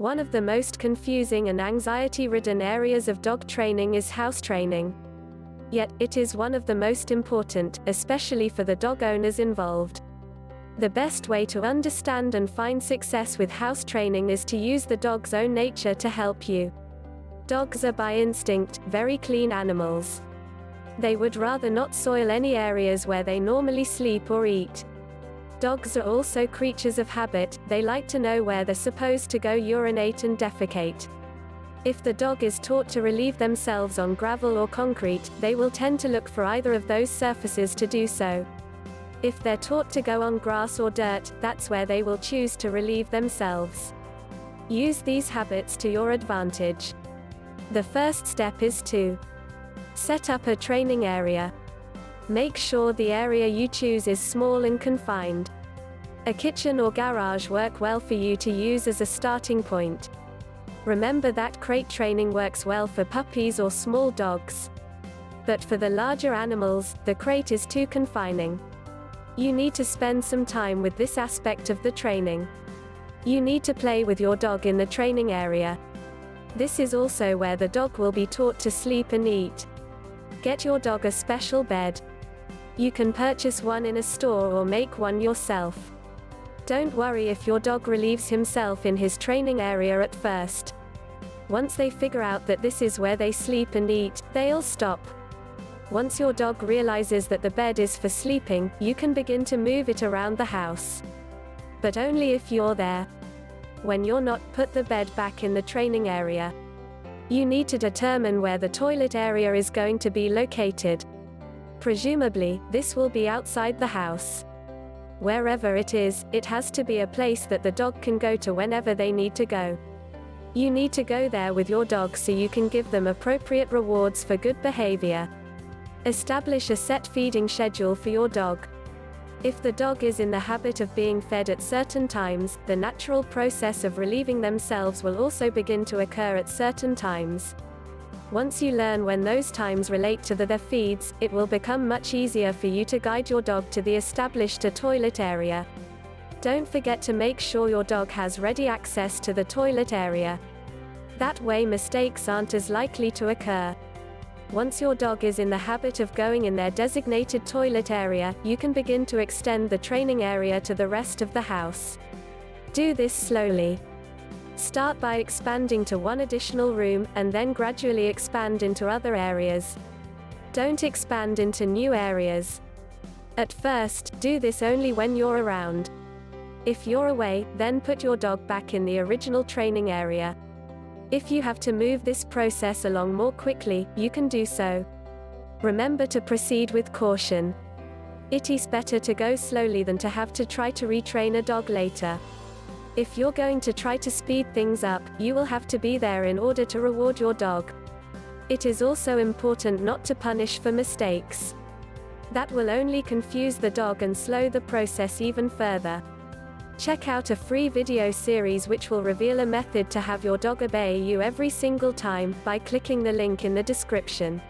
One of the most confusing and anxiety-ridden areas of dog training is house training. Yet, it is one of the most important, especially for the dog owners involved. The best way to understand and find success with house training is to use the dog's own nature to help you. Dogs are by instinct very clean animals. They would rather not soil any areas where they normally sleep or eat. Dogs are also creatures of habit. They like to know where they're supposed to go urinate and defecate. If the dog is taught to relieve themselves on gravel or concrete, they will tend to look for either of those surfaces to do so. If they're taught to go on grass or dirt, that's where they will choose to relieve themselves. Use these habits to your advantage. The first step is to set up a training area. Make sure the area you choose is small and confined. A kitchen or garage work well for you to use as a starting point. Remember that crate training works well for puppies or small dogs. But for the larger animals, the crate is too confining. You need to spend some time with this aspect of the training. You need to play with your dog in the training area. This is also where the dog will be taught to sleep and eat. Get your dog a special bed. You can purchase one in a store or make one yourself. Don't worry if your dog relieves himself in his training area at first. Once they figure out that this is where they sleep and eat, they'll stop. Once your dog realizes that the bed is for sleeping, you can begin to move it around the house. But only if you're there. When you're not, put the bed back in the training area. You need to determine where the toilet area is going to be located. Presumably, this will be outside the house. Wherever it is, it has to be a place that the dog can go to whenever they need to go. You need to go there with your dog so you can give them appropriate rewards for good behavior. Establish a set feeding schedule for your dog. If the dog is in the habit of being fed at certain times, the natural process of relieving themselves will also begin to occur at certain times. Once you learn when those times relate to their feeds, it will become much easier for you to guide your dog to the established toilet area. Don't forget to make sure your dog has ready access to the toilet area. That way mistakes aren't as likely to occur. Once your dog is in the habit of going in their designated toilet area, you can begin to extend the training area to the rest of the house. Do this slowly. Start by expanding to one additional room, and then gradually expand into other areas. Don't expand into new areas. At first, do this only when you're around. If you're away, then put your dog back in the original training area. If you have to move this process along more quickly, you can do so. Remember to proceed with caution. It is better to go slowly than to have to try to retrain a dog later. If you're going to try to speed things up, you will have to be there in order to reward your dog. It is also important not to punish for mistakes. That will only confuse the dog and slow the process even further. Check out a free video series which will reveal a method to have your dog obey you every single time, by clicking the link in the description.